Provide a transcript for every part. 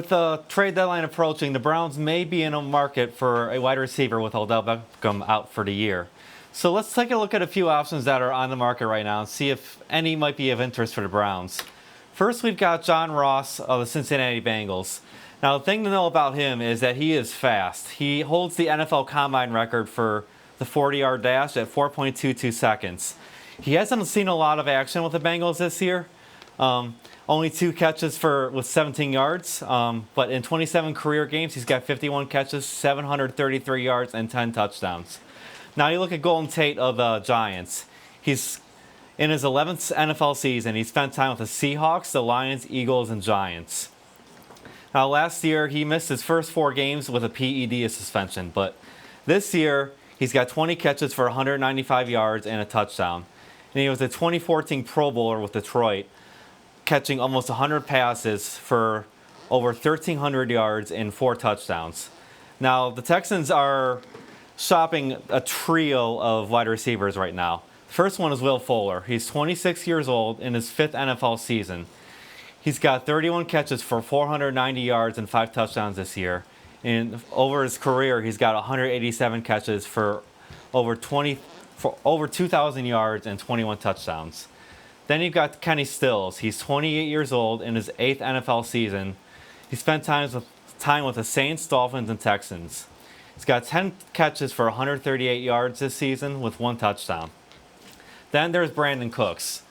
With the trade deadline approaching, the Browns may be in a market for a wide receiver with Odell Beckham out for the year. So let's take a look at a few options that are on the market right now and see if any might be of interest for the Browns. First, we've got John Ross of the Cincinnati Bengals. Now, the thing to know about him is that he is fast. He holds the NFL Combine record for the 40-yard dash at 4.22 seconds. He hasn't seen a lot of action with the Bengals this year. Only 2 catches with 17 yards, but in 27 career games, he's got 51 catches, 733 yards, and 10 touchdowns. Now you look at Golden Tate of the Giants. He's in his 11th NFL season. He spent time with the Seahawks, the Lions, Eagles, and Giants. Now last year, he missed his first 4 games with a PED suspension, but this year, he's got 20 catches for 195 yards and a touchdown. And he was a 2014 Pro Bowler with Detroit, catching almost 100 passes for over 1,300 yards and 4 touchdowns. Now, the Texans are shopping a trio of wide receivers right now. The first one is Will Fuller. He's 26 years old in his 5th NFL season. He's got 31 catches for 490 yards and 5 touchdowns this year. And over his career, he's got 187 catches for over 2,000 yards and 21 touchdowns. Then you've got Kenny Stills. He's 28 years old in his 8th NFL season. He spent time with the Saints, Dolphins, and Texans. He's got 10 catches for 138 yards this season with 1 touchdown. Then there's Brandon Cooks.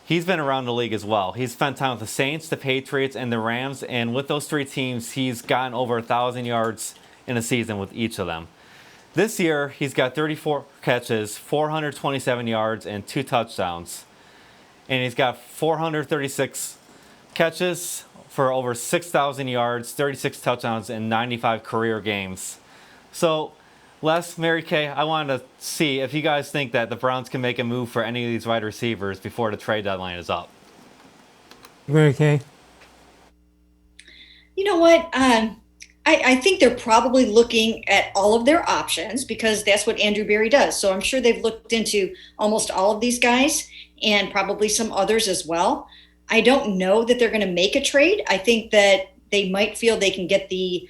He's been around the league as well. He's spent time with the Saints, the Patriots, and the Rams, and with those 3 teams, he's gotten over 1,000 yards in a season with each of them. This year, he's got 34 catches, 427 yards, and 2 touchdowns. And he's got 436 catches for over 6,000 yards, 36 touchdowns, and 95 career games. So, Les, Mary Kay, I wanted to see if you guys think that the Browns can make a move for any of these wide receivers before the trade deadline is up. Mary Kay? You know what? I think they're probably looking at all of their options because that's what Andrew Berry does. So I'm sure they've looked into almost all of these guys and probably some others as well. I don't know that they're going to make a trade. I think that they might feel they can get the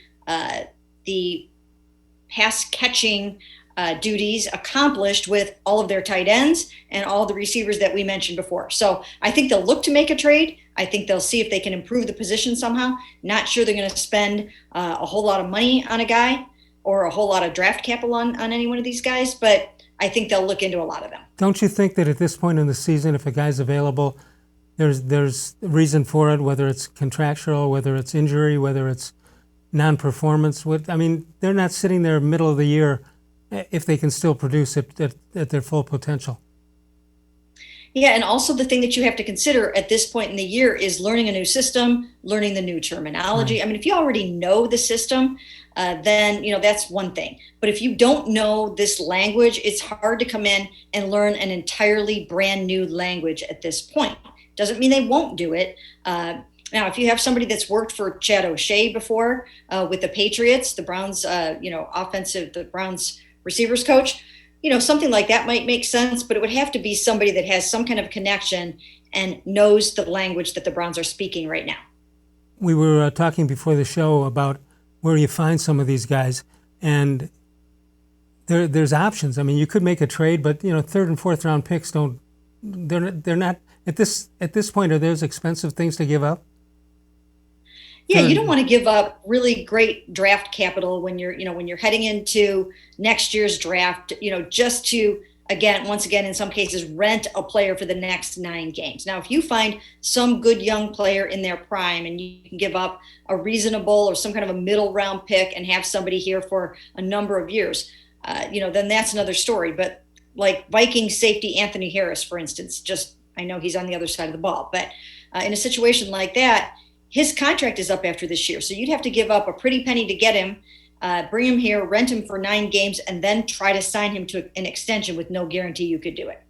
pass catching duties accomplished with all of their tight ends and all the receivers that we mentioned before. So I think they'll look to make a trade. I think they'll see if they can improve the position somehow. Not sure they're going to spend a whole lot of money on a guy or a whole lot of draft capital on any one of these guys, but I think they'll look into a lot of them. Don't you think that at this point in the season, if a guy's available, there's reason for it, whether it's contractual, whether it's injury, whether it's non-performance? I mean, they're not sitting there middle of the year if they can still produce at their full potential. Yeah, and also the thing that you have to consider at this point in the year is learning a new system, learning the new terminology. Right. I mean, if you already know the system, then, that's one thing. But if you don't know this language, it's hard to come in and learn an entirely brand new language at this point. Doesn't mean they won't do it. Now, if you have somebody that's worked for Chad O'Shea before with the Patriots, the Browns, the Browns receivers coach, something like that might make sense, but it would have to be somebody that has some kind of connection and knows the language that the Browns are speaking right now. We were talking before the show about where you find some of these guys, and there's options. I mean, you could make a trade, but 3rd and 4th round picks they're not at this point. Are those expensive things to give up? Yeah, you don't want to give up really great draft capital when you're heading into next year's draft, just to, once again, in some cases, rent a player for the next 9 games. Now, if you find some good young player in their prime and you can give up a reasonable or some kind of a middle round pick and have somebody here for a number of years, then that's another story. But like Vikings safety Anthony Harris, for instance, I know he's on the other side of the ball, but in a situation like that, his contract is up after this year. So you'd have to give up a pretty penny to get him, bring him here, rent him for 9 games, and then try to sign him to an extension with no guarantee you could do it.